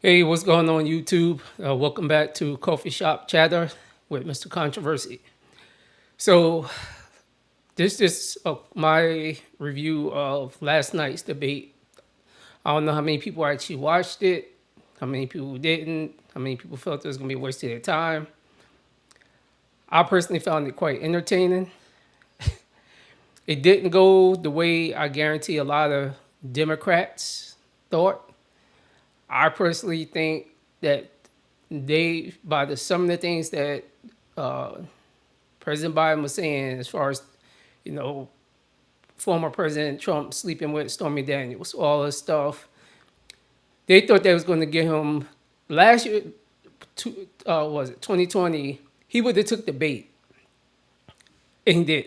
Hey, what's going on YouTube? Welcome back to Coffee Shop Chatter with Mr. Controversy. So, this is my review of last night's debate. I don't know how many people actually watched it, how many people didn't, how many people felt it was going to be a waste of their time. I personally found it quite entertaining. It didn't go the way I guarantee a lot of Democrats thought. I personally think that some of the things that uh, President Biden was saying, as far as you know, former President Trump sleeping with Stormy Daniels, all this stuff, they thought they was going to get him last year. Was it 2020? He would have took the bait, and he did.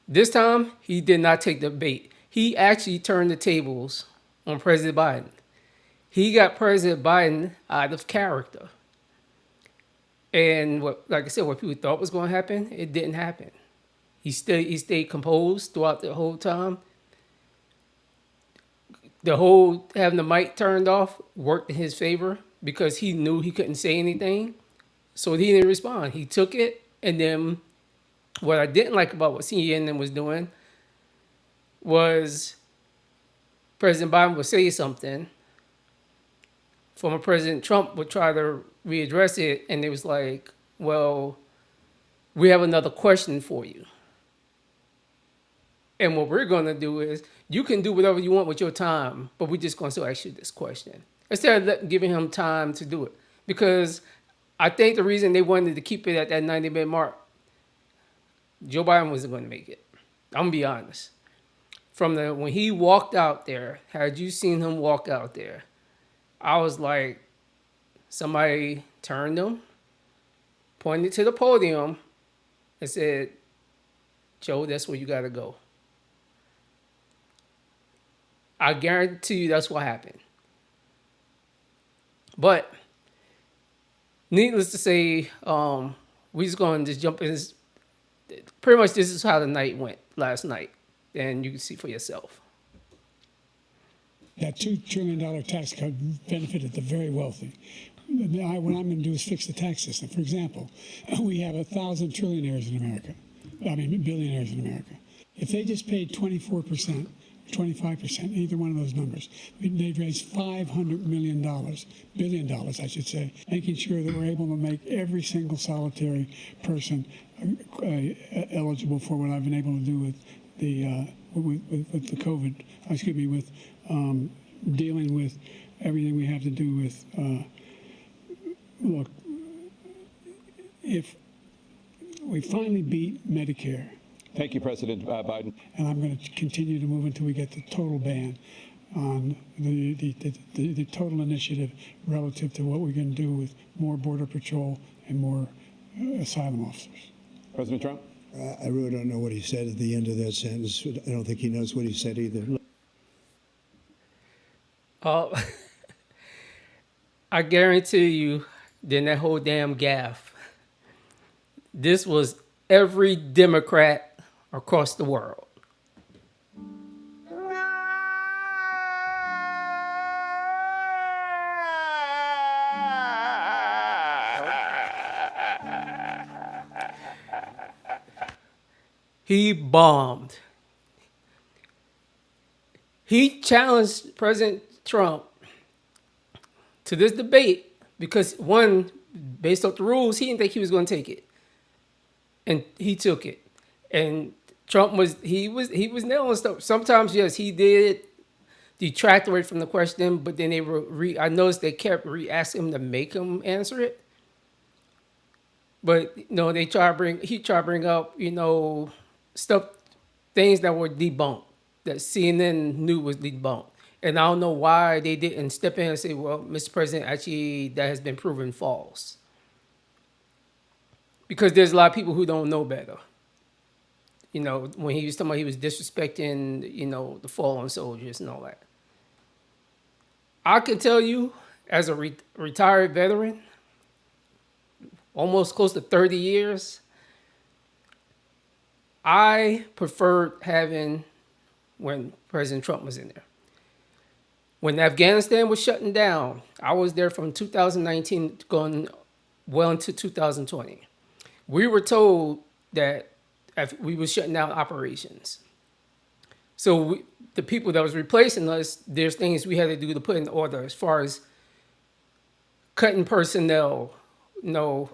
This time, he did not take the bait. He actually turned the tables on President Biden. He got President Biden out of character. And like I said, what people thought was going to happen, it didn't happen. He stayed composed throughout the whole time. The whole having the mic turned off worked in his favor because he knew he couldn't say anything, so he didn't respond. He took it, and then what I didn't like about what CNN was doing was President Biden would say something, former President Trump would try to readdress it, and it was like, "Well, we have another question for you." And what we're going to do is you can do whatever you want with your time, but we're just going to still ask you this question instead of giving him time to do it. Because I think the reason they wanted to keep it at that 90-minute mark, Joe Biden wasn't going to make it. I'm going to be honest. When he walked out there, had you seen him walk out there, I was like, somebody turned him, pointed to the podium, and said, Joe, that's where you got to go. I guarantee you that's what happened. But needless to say, we just going to just jump in. Pretty much this is how the night went last night, and you can see for yourself. That $2 trillion tax cut benefited the very wealthy. What I'm going to do is fix the tax system. For example, we have 1,000 trillionaires in America. Billionaires in America. If they just paid 24%, 25%, either one of those numbers, they'd raise $500 million, billion dollars, I should say, making sure that we're able to make every single solitary person eligible for what I've been able to do with the COVID, with dealing with everything we have to do with, look, if we finally beat Medicare. Thank you, President Biden. And I'm going to continue to move until we get the total ban on the total initiative relative to what we're going to do with more Border Patrol and more asylum officers. President Trump? I really don't know what he said at the end of that sentence. I don't think he knows what he said either. I guarantee you, then that whole damn gaffe. This was every Democrat across the world. He bombed. He challenged President Trump to this debate because one, based off the rules, he didn't think he was going to take it, and he took it. And Trump was nailing stuff. Sometimes yes, he did detract away from the question, but then I noticed they kept re-asking him to make him answer it. But he tried to bring up stuff, things that were debunked, that CNN knew was debunked. And I don't know why they didn't step in and say, well, Mr. President, actually, that has been proven false. Because there's a lot of people who don't know better. When he was talking about he was disrespecting, the fallen soldiers and all that. I can tell you, as a retired veteran, almost close to 30 years, I preferred having when President Trump was in there. When Afghanistan was shutting down, I was there from 2019 going well into 2020. We were told that we were shutting down operations. So the people that was replacing us, there's things we had to do to put in order as far as cutting personnel. No,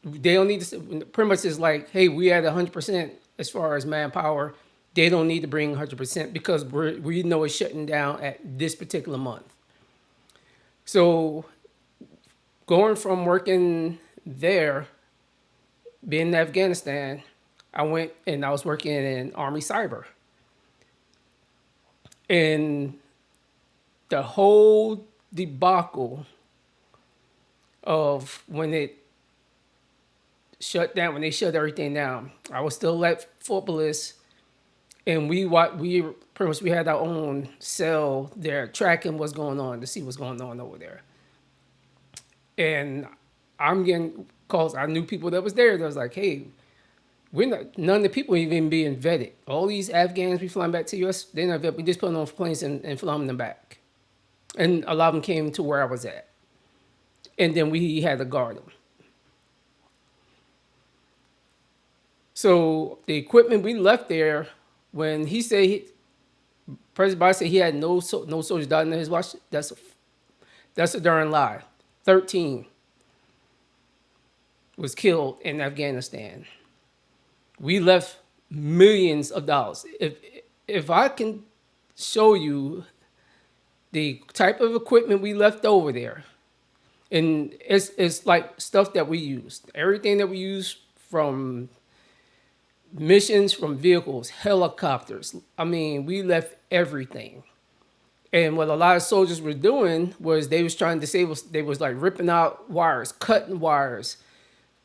they don't need to. Pretty much is like, hey, we had 100% as far as manpower. They don't need to bring 100% because we know it's shutting down at this particular month. So going from working there, being in Afghanistan, I went and I was working in Army Cyber. And the whole debacle of when it shut down, when they shut everything down, I was still at Fort Bliss, and we pretty much we had our own cell there tracking what's going on to see what's going on over there. And I'm getting calls. I knew people that was there that was like, hey, we're not, none of the people even being vetted. All these Afghans we flying back to US, they're not vetted. We just put them on planes and flying them back. And a lot of them came to where I was at. And then we had to guard them. So the equipment we left there, when he said, President Biden said he had no soldiers died in his watch, that's a darn lie. 13 was killed in Afghanistan. We left millions of dollars. If I can show you the type of equipment we left over there, and it's like stuff that we used. Everything that we used from missions, from vehicles, helicopters. I mean, we left everything. And what a lot of soldiers were doing was they was trying to save us. They was like ripping out wires, cutting wires,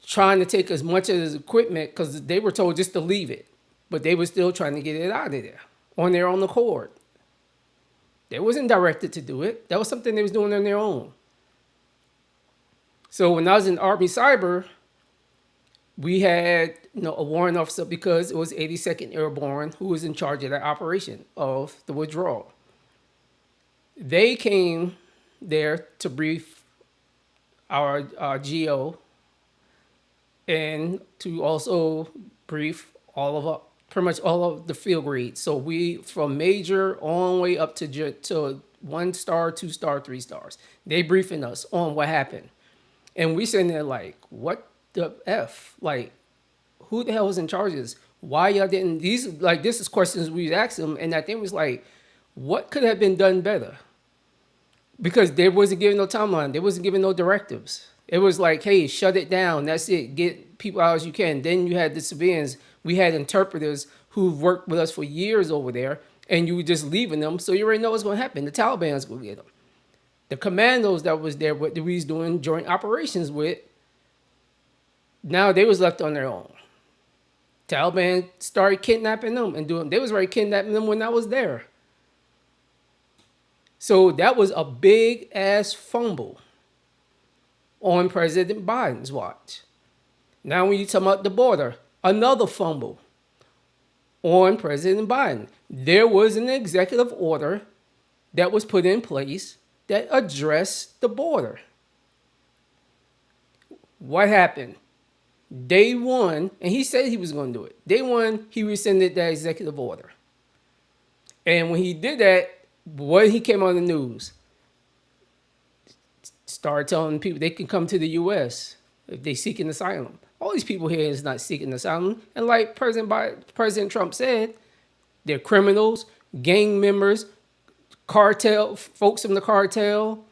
trying to take as much of his equipment because they were told just to leave it. But they were still trying to get it out of there on their own accord. They wasn't directed to do it. That was something they was doing on their own. So when I was in Army Cyber, we had a warrant officer because it was 82nd Airborne who was in charge of that operation of the withdrawal. They came there to brief our GO and to also brief pretty much all of the field grades. So we from major all the way up to 1 star, 2 star, 3 stars. They briefing us on what happened. And we sitting there like, what the F? Like, who the hell was in charge of this? Why y'all didn't, this is questions we asked them. And I think it was like, what could have been done better? Because they wasn't giving no timeline. They wasn't giving no directives. It was like, hey, shut it down. That's it. Get people out as you can. Then you had the civilians. We had interpreters who've worked with us for years over there. And you were just leaving them. So you already know what's going to happen. The Taliban's going to get them. The commandos that was there, what we was doing joint operations with, now they was left on their own. Taliban started kidnapping them and doing. They was already kidnapping them when I was there. So that was a big ass fumble on President Biden's watch. Now when you talk about the border, another fumble on President Biden. There was an executive order that was put in place that addressed the border. What happened? Day one, and he said he was going to do it. Day one, he rescinded that executive order. And when he did that, what he came on the news, started telling people they can come to the U.S. if they seek an asylum. All these people here is not seeking asylum. And like President Trump said, they're criminals, gang members, cartel, folks from the cartel,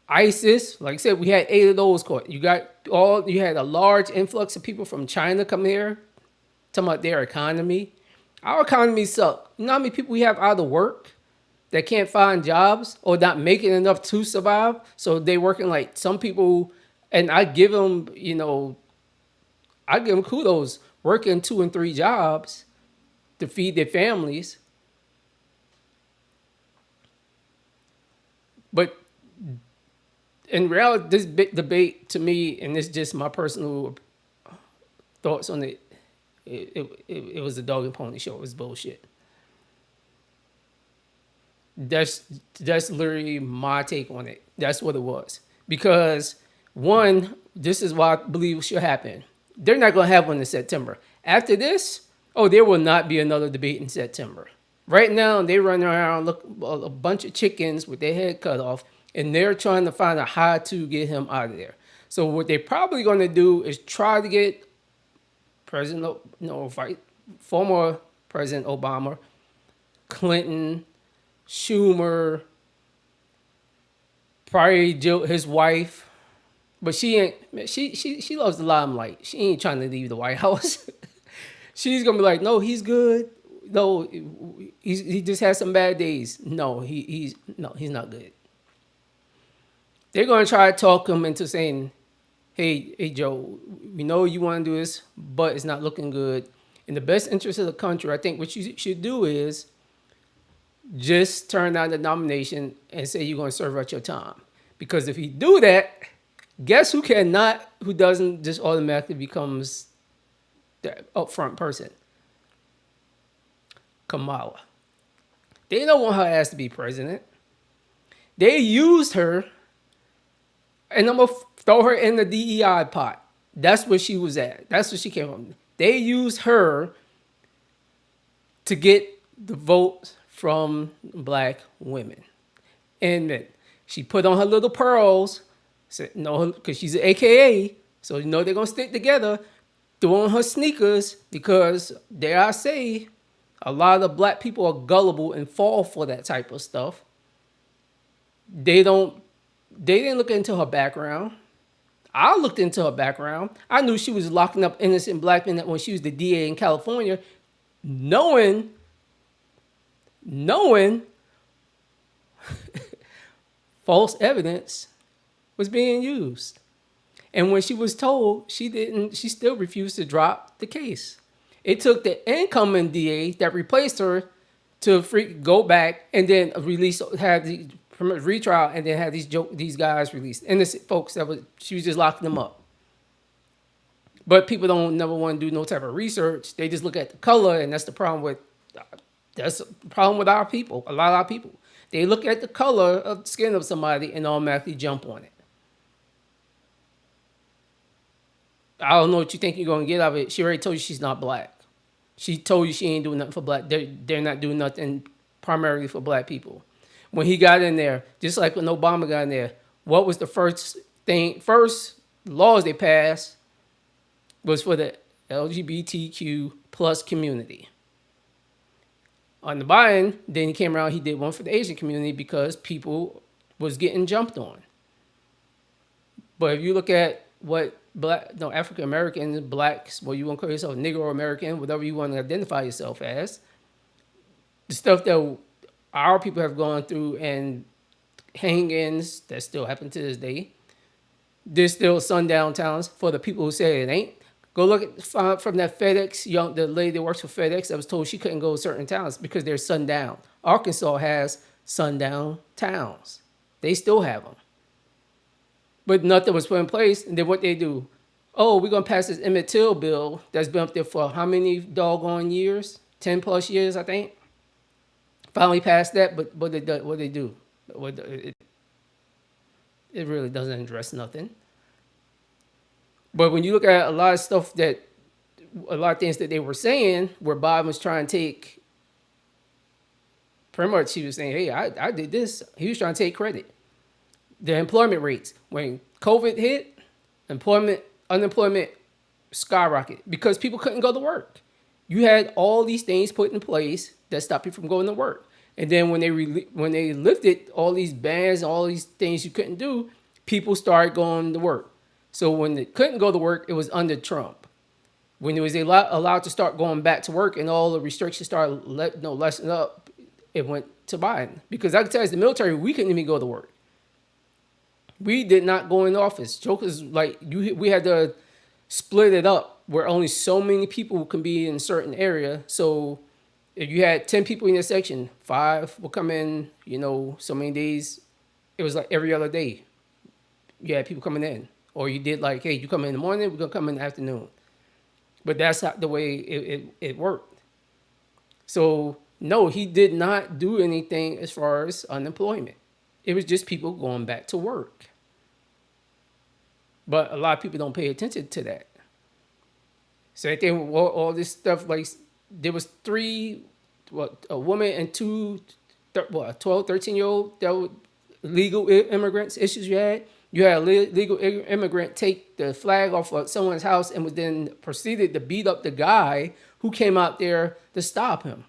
ISIS. Like I said, we had 8 of those caught. You had a large influx of people from China come here, talking about their economy. Our economy sucks. You know how many people we have out of work that can't find jobs or not making enough to survive? So they working like some people, and I give them kudos, working 2 and 3 jobs to feed their families. But in reality, this big debate to me, and it's just my personal thoughts on it, it was a dog and pony show. It was bullshit. That's that's literally my take on it. That's what it was. Because one, this is what I believe should happen. They're not going to have one in September. After this, oh, there will not be another debate in September. Right now, they run around look a bunch of chickens with their head cut off, and they're trying to find out how to get him out of there. So what they're probably going to do is try to get President, former President Obama, Clinton, Schumer, probably his wife, but she ain't. She loves the limelight. She ain't trying to leave the White House. She's gonna be like, no, he's good. No, he just has some bad days. No, he's not good. They're gonna try to talk him into saying, hey Joe, we know you want to do this, but it's not looking good. In the best interest of the country, I think what you should do is just turn down the nomination and say you're going to serve out your time. Because if you do that, guess who doesn't just automatically becomes the upfront person? Kamala. They don't want her ass to be president. They used her, and I'm going to throw her in the DEI pot. That's where she was at. That's where she came from. They used her to get the votes from black women. And then she put on her little pearls, said no, because she's an AKA, so you know they're gonna stick together, threw on her sneakers because dare I say, a lot of black people are gullible and fall for that type of stuff. They didn't look into her background. I looked into her background. I knew she was locking up innocent black men when she was the DA in California, knowing false evidence was being used. And when she was told, she still refused to drop the case. It took the incoming DA that replaced her to go back and then have the retrial and then have these guys released. Innocent folks she was just locking them up. But people don't never want to do no type of research. They just look at the color, and that's the problem with our people. A lot of our people, they look at the color of the skin of somebody and automatically jump on it. I don't know what you think you're gonna get out of it. She already told you she's not black. She told you she ain't doing nothing for black. They're not doing nothing primarily for black people. When he got in there, just like when Obama got in there, what was the first laws they passed was for the LGBTQ plus community. On the Biden, then he came around, he did one for the Asian community because people was getting jumped on. But if you look at what African Americans, blacks, you want to call yourself Negro American, whatever you want to identify yourself as, the stuff that our people have gone through and hang-ins that still happen to this day, there's still sundown towns for the people who say it ain't. Go look at from that FedEx, the lady that works for FedEx that was told she couldn't go to certain towns because they're sundown. Arkansas has sundown towns. They still have them. But nothing was put in place. And then what they do? Oh, we're going to pass this Emmett Till bill that's been up there for how many doggone years? 10 plus years, I think. Finally passed that, but what they do? It really doesn't address nothing. But when you look at a lot of things that they were saying, where Bob was trying to take, pretty much he was saying, hey, I did this. He was trying to take credit. The employment rates, when COVID hit, unemployment skyrocketed because people couldn't go to work. You had all these things put in place that stopped you from going to work. And then when they lifted all these bans, all these things you couldn't do, people started going to work. So when they couldn't go to work, it was under Trump. When it was allowed to start going back to work and all the restrictions started lessening up, it went to Biden. Because I can tell you, as the military, we couldn't even go to work. We did not go in office. Jokers, we had to split it up where only so many people can be in a certain area. So if you had 10 people in your section, 5 will come in, so many days. It was like every other day. You had people coming in. Or you did hey, you come in the morning, we're going to come in the afternoon. But that's not the way it worked. So No, he did not do anything as far as unemployment. It was just people going back to work. But a lot of people don't pay attention to that. Same thing with all this stuff. Like there was three, what, a woman and two, 12, 13-year old that were legal immigrants issues you had. You had a legal immigrant take the flag off of someone's house and was then proceeded to beat up the guy who came out there to stop him.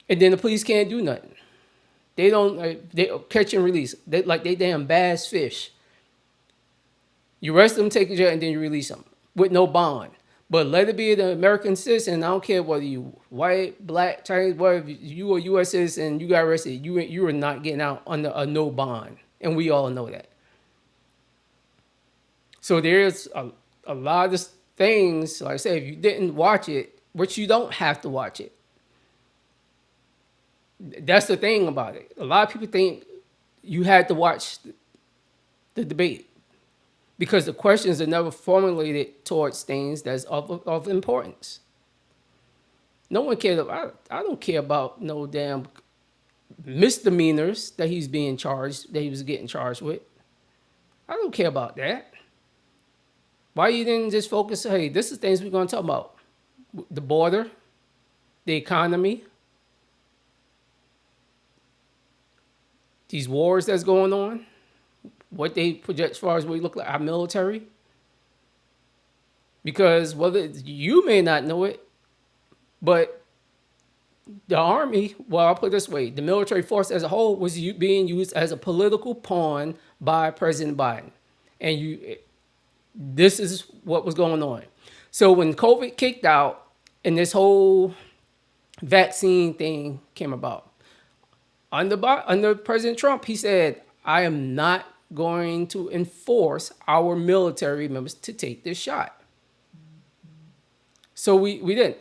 And then the police can't do nothing. They don't they catch and release. They damn bass fish. You arrest them, take them to jail, and then you release them with no bond. But let it be an American citizen. I don't care whether you white, black, Chinese, whatever. You are U.S. citizen, you got arrested. You are not getting out under a no bond, and we all know that. So there's a lot of things. Like I say, if you didn't watch it, which you don't have to watch it. That's the thing about it. A lot of people think you had to watch the debate because the questions are never formulated towards things that's of importance. No one cares. I don't care about no damn misdemeanors that he's being charged, that he was getting charged with. I don't care about that. Why you didn't just focus, hey, this is things we're going to talk about. The border, the economy, these wars that's going on, what they project as far as what we look like, our military. Because whether you may not know it, but the army, well, I'll put it this way, the military force as a whole was being used as a political pawn by President Biden. And this is what was going on. So when COVID kicked out and this whole vaccine thing came about, under President Trump, he said, I am not going to enforce our military members to take this shot. So we didn't.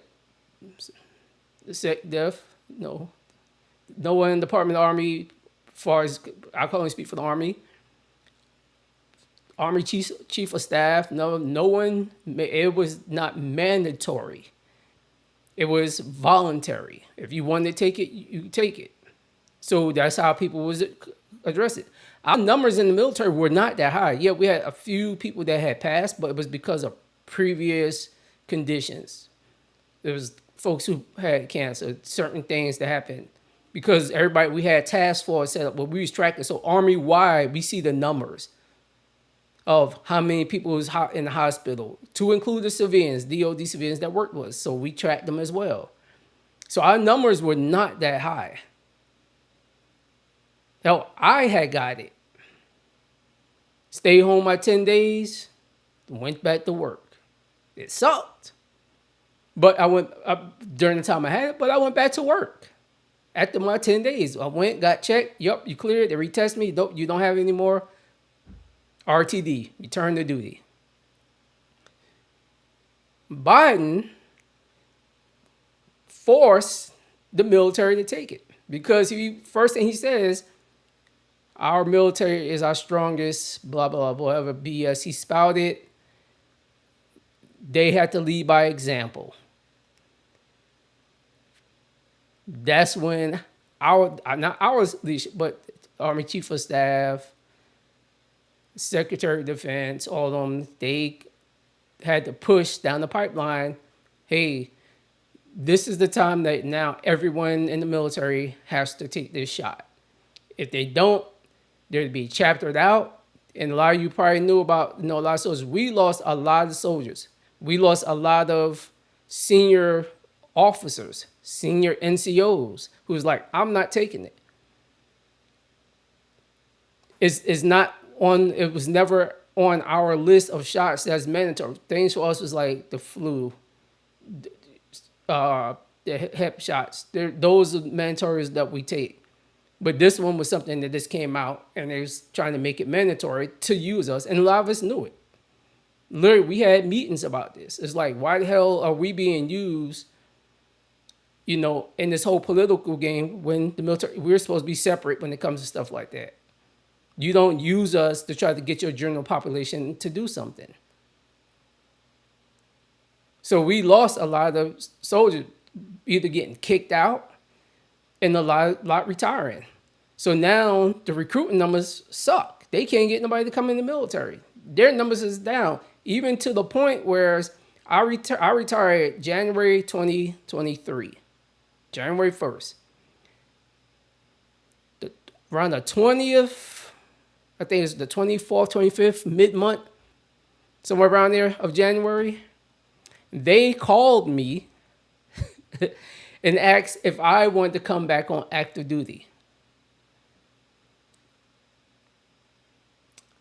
SecDef, no one in the Department of the Army, as far as I can only speak for the Army chief of staff, no one, it was not mandatory. It was voluntary. If you wanted to take it, you take it. So that's how people was address it. Our numbers in the military were not that high. Yeah, we had a few people that had passed, but it was because of previous conditions. There was folks who had cancer, certain things that happened. Because we had task force set up where we was tracking. So Army-wide, we see the numbers of how many people was in the hospital, to include the civilians, DOD civilians that worked with us. So we tracked them as well. So our numbers were not that high. Now, I had got it. Stayed home my 10 days, went back to work. It sucked. But I went during the time I had it, but I went back to work. After my 10 days, I went, got checked. Yup, you cleared. They retest me. You don't have any more RTD, return to duty. Biden forced the military to take it because first thing he says, our military is our strongest, blah, blah, blah, whatever BS he spouted. They had to lead by example. That's when not our leadership, but Army Chief of Staff, Secretary of Defense, all of them, they had to push down the pipeline, hey, this is the time that now everyone in the military has to take this shot. If they don't, they'd be chaptered out. And a lot of you probably knew about, a lot of soldiers. We lost a lot of soldiers. We lost a lot of senior officers, senior NCOs, who was like, I'm not taking it. It's not on, it was never on our list of shots that's mandatory. Things for us was like the flu, the hep shots. Those are mandatories that we take. But this one was something that just came out and they was trying to make it mandatory to use us. And a lot of us knew it. Literally, we had meetings about this. It's like, why the hell are we being used, in this whole political game when the military, we're supposed to be separate when it comes to stuff like that. You don't use us to try to get your general population to do something. So we lost a lot of soldiers either getting kicked out and a lot retiring. So now the recruiting numbers suck. They can't get nobody to come in the military. Their numbers is down, even to the point where I retired January 2023, January 1st. Around the 20th, I think it's the 24th, 25th, mid-month, somewhere around there of January, they called me and asked if I wanted to come back on active duty.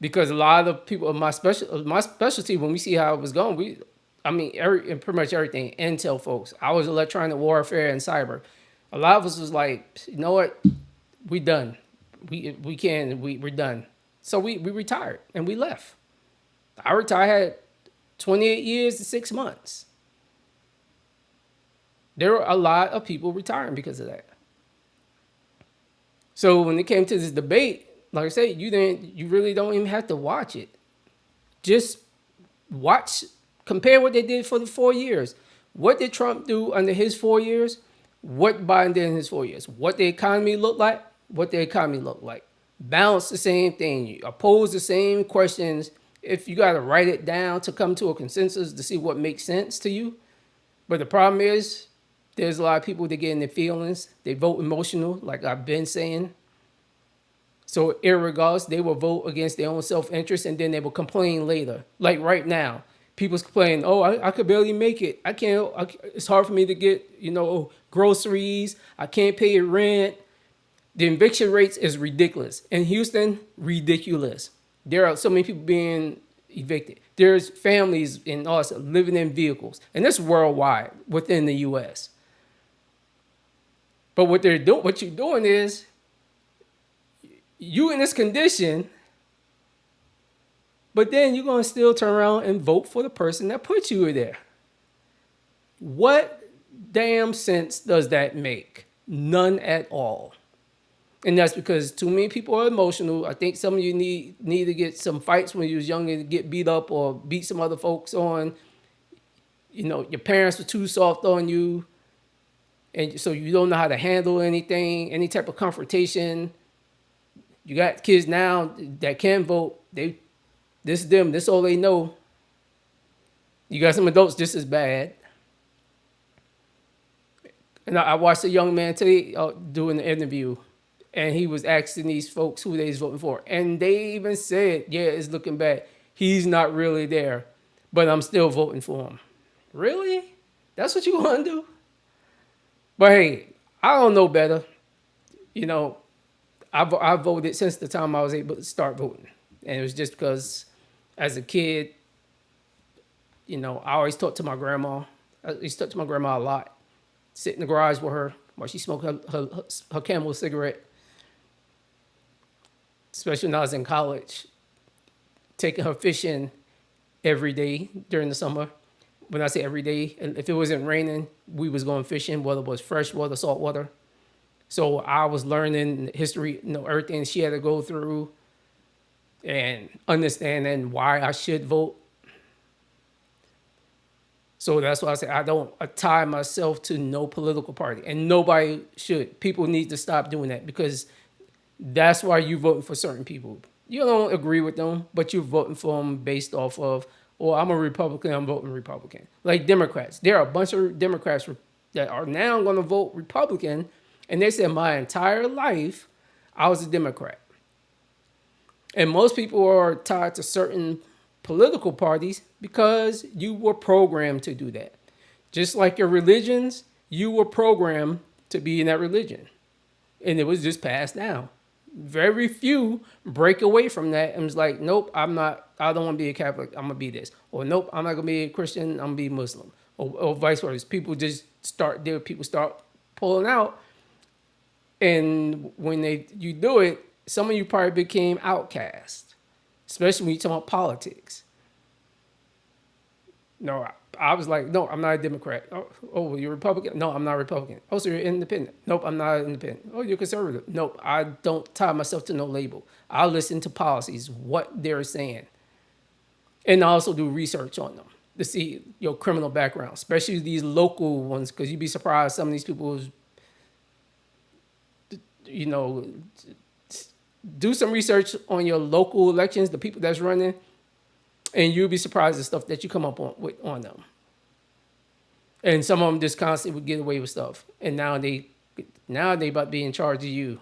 Because a lot of people, my specialty, when we see how it was going, pretty much everything, intel folks. I was electronic warfare and cyber. A lot of us was like, you know what, we done. We're done. So we retired and we left. I retired, I had 28 years and 6 months. There were a lot of people retiring because of that. So when it came to this debate, like I said, you really don't even have to watch it. Just watch, compare what they did for the 4 years. What did Trump do under his 4 years? What Biden did in his 4 years? What the economy looked like? What the economy looked like? Balance the same thing. You oppose the same questions. If you got to write it down to come to a consensus to see what makes sense to you. But the problem is, there's a lot of people that get in their feelings. They vote emotional, like I've been saying. So irregardless, they will vote against their own self-interest and then they will complain later. Like right now, people's complaining, oh, I could barely make it. It's hard for me to get, groceries. I can't pay rent. The eviction rates is ridiculous. In Houston, ridiculous. There are so many people being evicted. There's families in us living in vehicles. And that's worldwide within the US. But what you're doing is, you in this condition, but then you're going to still turn around and vote for the person that put you there. What damn sense does that make? None at all. And that's because too many people are emotional. I think some of you need to get some fights when you was younger to get beat up or beat some other folks on. Your parents were too soft on you. And so you don't know how to handle anything, any type of confrontation. You got kids now that can vote. This is them. This is all they know. You got some adults just as bad. And I watched a young man today doing an interview, and he was asking these folks who they's voting for. And they even said, yeah, it's looking bad. He's not really there, but I'm still voting for him. Really? That's what you want to do? But hey, I don't know better. I voted since the time I was able to start voting. And it was just because as a kid, I always talked to my grandma. I used to talk to my grandma a lot. Sit in the garage with her while she smoked her Camel cigarette. Especially when I was in college. Taking her fishing every day during the summer. When I say every day, and if it wasn't raining, we was going fishing, whether it was fresh water, salt water. So I was learning history, everything she had to go through and understanding why I should vote. So that's why I say I don't tie myself to no political party, and nobody should. People need to stop doing that because that's why you're voting for certain people. You don't agree with them, but you're voting for them based off of, I'm a Republican, I'm voting Republican. Like Democrats. There are a bunch of Democrats that are now going to vote Republican. And they said my entire life, I was a Democrat. And most people are tied to certain political parties because you were programmed to do that. Just like your religions, you were programmed to be in that religion. And it was just passed down. Very few break away from that and was like, nope, I don't want to be a Catholic, I'm going to be this. Or nope, I'm not going to be a Christian, I'm going to be Muslim. Or vice versa. People start pulling out. And when you do it, some of you probably became outcast, especially when you talk about politics. No, I was like, no, I'm not a Democrat. Oh, you're a Republican? No, I'm not a Republican. Oh, so you're independent? Nope, I'm not independent. Oh, you're conservative? Nope, I don't tie myself to no label. I listen to policies, what they're saying, and I also do research on them to see your criminal background, especially these local ones, because you'd be surprised some of these people you know, do some research on your local elections, the people that's running, and you'll be surprised at stuff that you come up on them. And some of them just constantly would get away with stuff, and now they about to be in charge of you.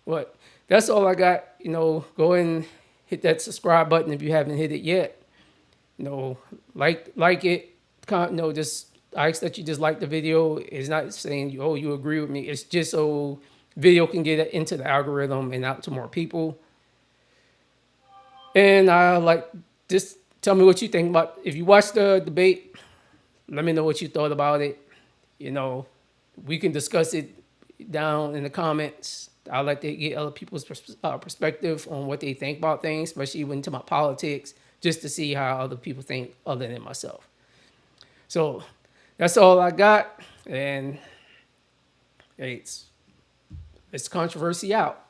But that's all I got. Go and hit that subscribe button if you haven't hit it yet. Like it. Just I ask that you just like the video. It's not saying you agree with me. It's just so video can get into the algorithm and out to more people. And just tell me what you think about. If you watched the debate, let me know what you thought about it. We can discuss it down in the comments. I like to get other people's perspective on what they think about things, especially when to my politics, just to see how other people think other than myself. So that's all I got, and hey, it's controversy out.